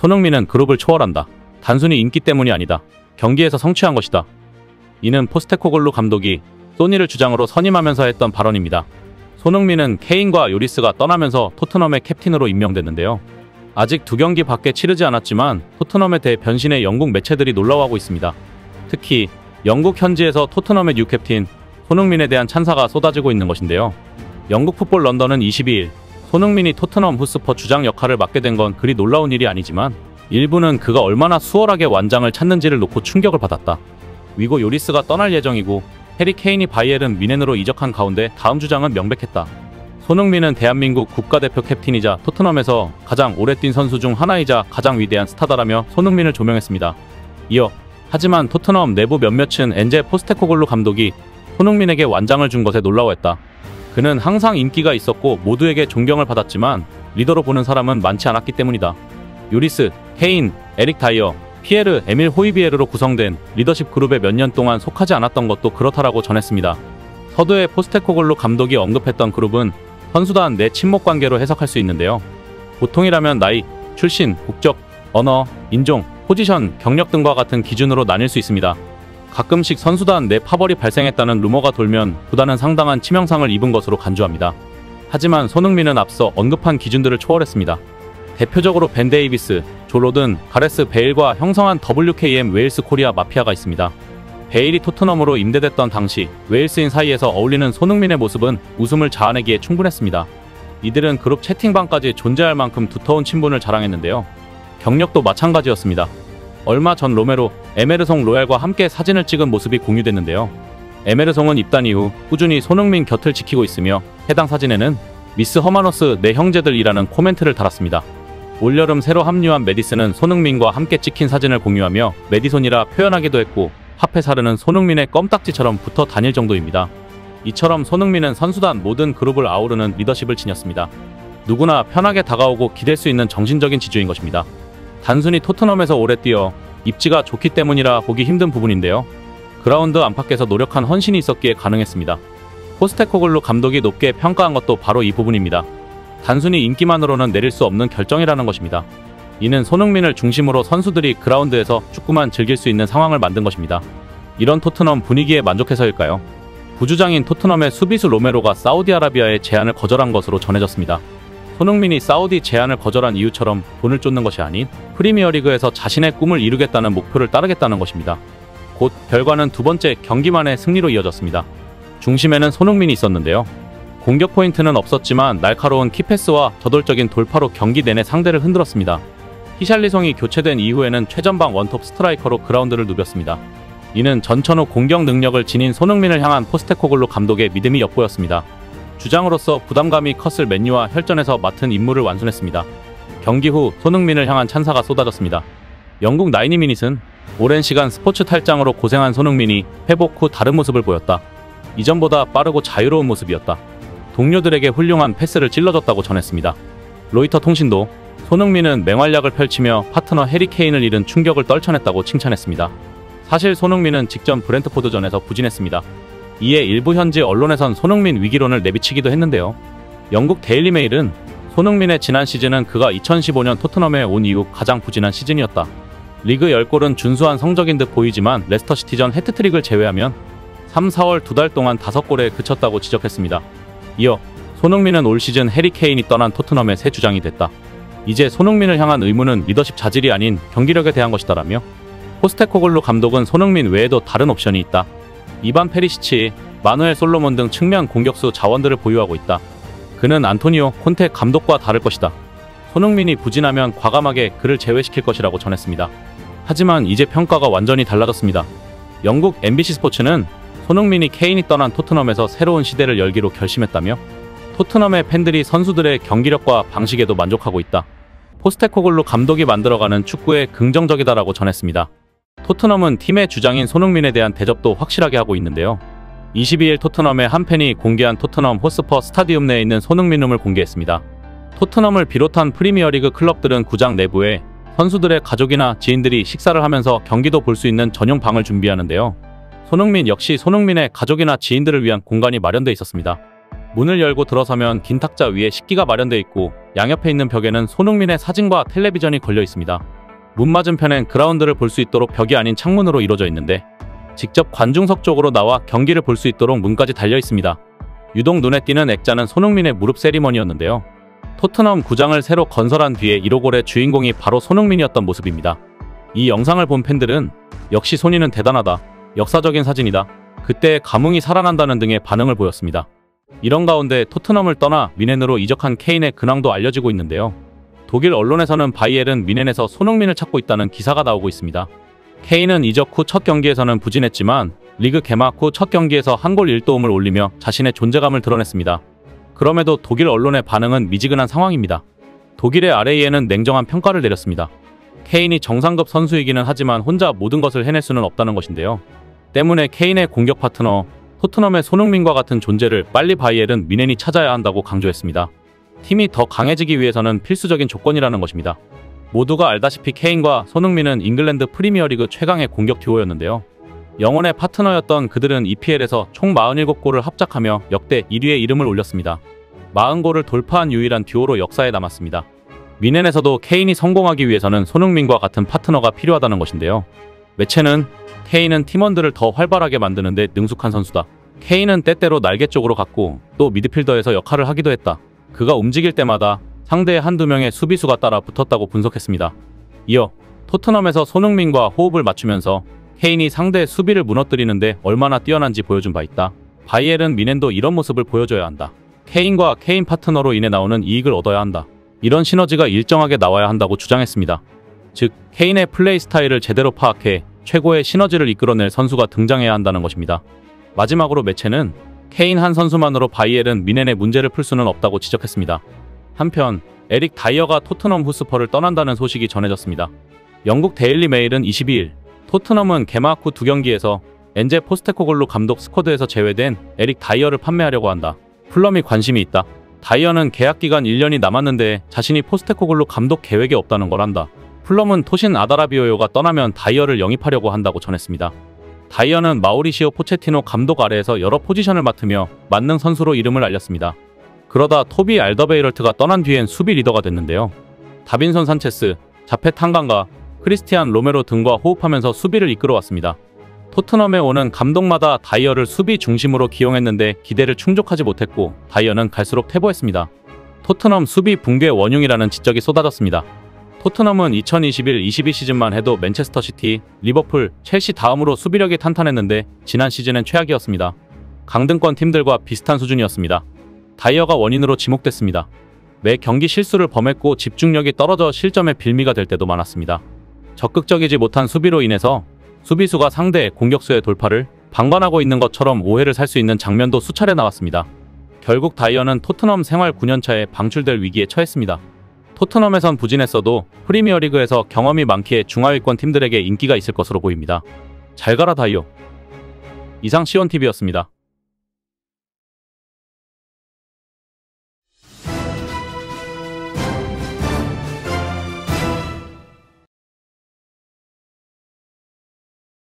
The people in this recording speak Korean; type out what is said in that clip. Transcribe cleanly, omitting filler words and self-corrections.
손흥민은 그룹을 초월한다. 단순히 인기 때문이 아니다. 경기에서 성취한 것이다. 이는 포스테코글루 감독이 소니를 주장으로 선임하면서 했던 발언입니다. 손흥민은 케인과 요리스가 떠나면서 토트넘의 캡틴으로 임명됐는데요. 아직 2경기밖에 치르지 않았지만 토트넘에 대해 변신의 영국 매체들이 놀라워하고 있습니다. 특히 영국 현지에서 토트넘의 뉴 캡틴 손흥민에 대한 찬사가 쏟아지고 있는 것인데요. 영국 풋볼 런던은 22일 손흥민이 토트넘 후스퍼 주장 역할을 맡게 된 건 그리 놀라운 일이 아니지만 일부는 그가 얼마나 수월하게 완장을 찾는지를 놓고 충격을 받았다. 위고 요리스가 떠날 예정이고 해리 케인이 바이에른 뮌헨으로 이적한 가운데 다음 주장은 명백했다. 손흥민은 대한민국 국가대표 캡틴이자 토트넘에서 가장 오래 뛴 선수 중 하나이자 가장 위대한 스타다라며 손흥민을 조명했습니다. 이어 하지만 토트넘 내부 몇몇은 엔제 포스테코글루 감독이 손흥민에게 완장을 준 것에 놀라워했다. 그는 항상 인기가 있었고 모두에게 존경을 받았지만 리더로 보는 사람은 많지 않았기 때문이다. 요리스, 케인, 에릭 다이어, 피에르, 에밀 호이비에르로 구성된 리더십 그룹에 몇 년 동안 속하지 않았던 것도 그렇다라고 전했습니다. 서두에 포스테코글루 감독이 언급했던 그룹은 선수단 내 친목 관계로 해석할 수 있는데요. 보통이라면 나이, 출신, 국적, 언어, 인종, 포지션, 경력 등과 같은 기준으로 나뉠 수 있습니다. 가끔씩 선수단 내 파벌이 발생했다는 루머가 돌면 구단은 상당한 치명상을 입은 것으로 간주합니다. 하지만 손흥민은 앞서 언급한 기준들을 초월했습니다. 대표적으로 벤 데이비스, 조 로든, 가레스 베일과 형성한 WKM 웨일스 코리아 마피아가 있습니다. 베일이 토트넘으로 임대됐던 당시 웨일스인 사이에서 어울리는 손흥민의 모습은 웃음을 자아내기에 충분했습니다. 이들은 그룹 채팅방까지 존재할 만큼 두터운 친분을 자랑했는데요. 경력도 마찬가지였습니다. 얼마 전 로메로, 에메르송 로얄과 함께 사진을 찍은 모습이 공유됐는데요. 에메르송은 입단 이후 꾸준히 손흥민 곁을 지키고 있으며 해당 사진에는 미스 허마노스 내 형제들이라는 코멘트를 달았습니다. 올여름 새로 합류한 메디슨은 손흥민과 함께 찍힌 사진을 공유하며 메디손이라 표현하기도 했고 하페사르는 손흥민의 껌딱지처럼 붙어 다닐 정도입니다. 이처럼 손흥민은 선수단 모든 그룹을 아우르는 리더십을 지녔습니다. 누구나 편하게 다가오고 기댈 수 있는 정신적인 지주인 것입니다. 단순히 토트넘에서 오래 뛰어 입지가 좋기 때문이라 보기 힘든 부분인데요. 그라운드 안팎에서 노력한 헌신이 있었기에 가능했습니다. 포스테코글루 감독이 높게 평가한 것도 바로 이 부분입니다. 단순히 인기만으로는 내릴 수 없는 결정이라는 것입니다. 이는 손흥민을 중심으로 선수들이 그라운드에서 축구만 즐길 수 있는 상황을 만든 것입니다. 이런 토트넘 분위기에 만족해서일까요? 부주장인 토트넘의 수비수 로메로가 사우디아라비아의 제안을 거절한 것으로 전해졌습니다. 손흥민이 사우디 제안을 거절한 이유처럼 돈을 쫓는 것이 아닌 프리미어리그에서 자신의 꿈을 이루겠다는 목표를 따르겠다는 것입니다. 곧 결과는 두 번째 경기만의 승리로 이어졌습니다. 중심에는 손흥민이 있었는데요. 공격 포인트는 없었지만 날카로운 키패스와 저돌적인 돌파로 경기 내내 상대를 흔들었습니다. 히샬리송이 교체된 이후에는 최전방 원톱 스트라이커로 그라운드를 누볐습니다. 이는 전천후 공격 능력을 지닌 손흥민을 향한 포스테코글루 감독의 믿음이 엿보였습니다. 주장으로서 부담감이 컸을 맨유와 혈전에서 맡은 임무를 완수했습니다. 경기 후 손흥민을 향한 찬사가 쏟아졌습니다. 영국 나이니미닛은 오랜 시간 스포츠 탈장으로 고생한 손흥민이 회복 후 다른 모습을 보였다. 이전보다 빠르고 자유로운 모습이었다. 동료들에게 훌륭한 패스를 찔러줬다고 전했습니다. 로이터 통신도 손흥민은 맹활약을 펼치며 파트너 해리 케인을 잃은 충격을 떨쳐냈다고 칭찬했습니다. 사실 손흥민은 직전 브렌트포드전에서 부진했습니다. 이에 일부 현지 언론에선 손흥민 위기론을 내비치기도 했는데요. 영국 데일리메일은 손흥민의 지난 시즌은 그가 2015년 토트넘에 온 이후 가장 부진한 시즌이었다. 리그 10골은 준수한 성적인 듯 보이지만 레스터시티전 해트트릭을 제외하면 3, 4월 2달 동안 5골에 그쳤다고 지적했습니다. 이어 손흥민은 올 시즌 해리 케인이 떠난 토트넘의 새 주장이 됐다. 이제 손흥민을 향한 의무는 리더십 자질이 아닌 경기력에 대한 것이다라며 포스테코글루 감독은 손흥민 외에도 다른 옵션이 있다. 이반 페리시치, 마누엘 솔로몬 등 측면 공격수 자원들을 보유하고 있다. 그는 안토니오 콘테 감독과 다를 것이다. 손흥민이 부진하면 과감하게 그를 제외시킬 것이라고 전했습니다. 하지만 이제 평가가 완전히 달라졌습니다. 영국 MBC 스포츠는 손흥민이 케인이 떠난 토트넘에서 새로운 시대를 열기로 결심했다며 토트넘의 팬들이 선수들의 경기력과 방식에도 만족하고 있다. 포스테코글루 감독이 만들어가는 축구에 긍정적이다라고 전했습니다. 토트넘은 팀의 주장인 손흥민에 대한 대접도 확실하게 하고 있는데요. 22일 토트넘의 한 팬이 공개한 토트넘 호스퍼 스타디움 내에 있는 손흥민룸을 공개했습니다. 토트넘을 비롯한 프리미어리그 클럽들은 구장 내부에 선수들의 가족이나 지인들이 식사를 하면서 경기도 볼 수 있는 전용 방을 준비하는데요. 손흥민 역시 손흥민의 가족이나 지인들을 위한 공간이 마련돼 있었습니다. 문을 열고 들어서면 긴 탁자 위에 식기가 마련되어 있고 양옆에 있는 벽에는 손흥민의 사진과 텔레비전이 걸려 있습니다. 문 맞은편엔 그라운드를 볼 수 있도록 벽이 아닌 창문으로 이루어져 있는데 직접 관중석 쪽으로 나와 경기를 볼 수 있도록 문까지 달려 있습니다. 유독 눈에 띄는 액자는 손흥민의 무릎 세리머니였는데요. 토트넘 구장을 새로 건설한 뒤에 1호 골의 주인공이 바로 손흥민이었던 모습입니다. 이 영상을 본 팬들은 역시 소니는 대단하다, 역사적인 사진이다, 그때의 감흥이 살아난다는 등의 반응을 보였습니다. 이런 가운데 토트넘을 떠나 미넨으로 이적한 케인의 근황도 알려지고 있는데요. 독일 언론에서는 바이에른 미넨에서 손흥민을 찾고 있다는 기사가 나오고 있습니다. 케인은 이적 후 첫 경기에서는 부진했지만 리그 개막 후 첫 경기에서 한 골 1도움을 올리며 자신의 존재감을 드러냈습니다. 그럼에도 독일 언론의 반응은 미지근한 상황입니다. 독일의 RA에는 냉정한 평가를 내렸습니다. 케인이 정상급 선수이기는 하지만 혼자 모든 것을 해낼 수는 없다는 것인데요. 때문에 케인의 공격 파트너 토트넘의 손흥민과 같은 존재를 빨리 바이에른 미넨이 찾아야 한다고 강조했습니다. 팀이 더 강해지기 위해서는 필수적인 조건이라는 것입니다. 모두가 알다시피 케인과 손흥민은 잉글랜드 프리미어리그 최강의 공격 듀오였는데요. 영원의 파트너였던 그들은 EPL에서 총 47골을 합작하며 역대 1위의 이름을 올렸습니다. 40골을 돌파한 유일한 듀오로 역사에 남았습니다. 미넨에서도 케인이 성공하기 위해서는 손흥민과 같은 파트너가 필요하다는 것인데요. 매체는 케인은 팀원들을 더 활발하게 만드는 데 능숙한 선수다. 케인은 때때로 날개 쪽으로 갔고 또 미드필더에서 역할을 하기도 했다. 그가 움직일 때마다 상대의 한두 명의 수비수가 따라 붙었다고 분석했습니다. 이어 토트넘에서 손흥민과 호흡을 맞추면서 케인이 상대의 수비를 무너뜨리는데 얼마나 뛰어난지 보여준 바 있다. 바이에른 미넨도 이런 모습을 보여줘야 한다. 케인과 케인 파트너로 인해 나오는 이익을 얻어야 한다. 이런 시너지가 일정하게 나와야 한다고 주장했습니다. 즉, 케인의 플레이 스타일을 제대로 파악해 최고의 시너지를 이끌어낼 선수가 등장해야 한다는 것입니다. 마지막으로 매체는 케인 한 선수만으로 바이에른 미넨의 문제를 풀 수는 없다고 지적했습니다. 한편 에릭 다이어가 토트넘 후스퍼를 떠난다는 소식이 전해졌습니다. 영국 데일리 메일은 22일 토트넘은 개막 후 2경기에서 엔제 포스테코글루 감독 스쿼드에서 제외된 에릭 다이어를 판매하려고 한다. 풀럼이 관심이 있다. 다이어는 계약기간 1년이 남았는데 자신이 포스테코글루 감독 계획에 없다는 걸 안다. 풀럼은 토신 아다라비오요가 떠나면 다이어를 영입하려고 한다고 전했습니다. 다이어는 마우리시오 포체티노 감독 아래에서 여러 포지션을 맡으며 만능 선수로 이름을 알렸습니다. 그러다 토비 알더베이럴트가 떠난 뒤엔 수비 리더가 됐는데요. 다빈손 산체스, 자페 탕강가, 크리스티안 로메로 등과 호흡하면서 수비를 이끌어왔습니다. 토트넘에 오는 감독마다 다이어를 수비 중심으로 기용했는데 기대를 충족하지 못했고 다이어는 갈수록 퇴보했습니다. 토트넘 수비 붕괴 원흉이라는 지적이 쏟아졌습니다. 토트넘은 2021-22 시즌만 해도 맨체스터 시티, 리버풀, 첼시 다음으로 수비력이 탄탄했는데 지난 시즌은 최악이었습니다. 강등권 팀들과 비슷한 수준이었습니다. 다이어가 원인으로 지목됐습니다. 매 경기 실수를 범했고 집중력이 떨어져 실점의 빌미가 될 때도 많았습니다. 적극적이지 못한 수비로 인해서 수비수가 상대의 공격수의 돌파를 방관하고 있는 것처럼 오해를 살 수 있는 장면도 수차례 나왔습니다. 결국 다이어는 토트넘 생활 9년차에 방출될 위기에 처했습니다. 토트넘에선 부진했어도 프리미어리그에서 경험이 많기에 중하위권 팀들에게 인기가 있을 것으로 보입니다. 잘 가라 다이어. 이상 시온TV였습니다.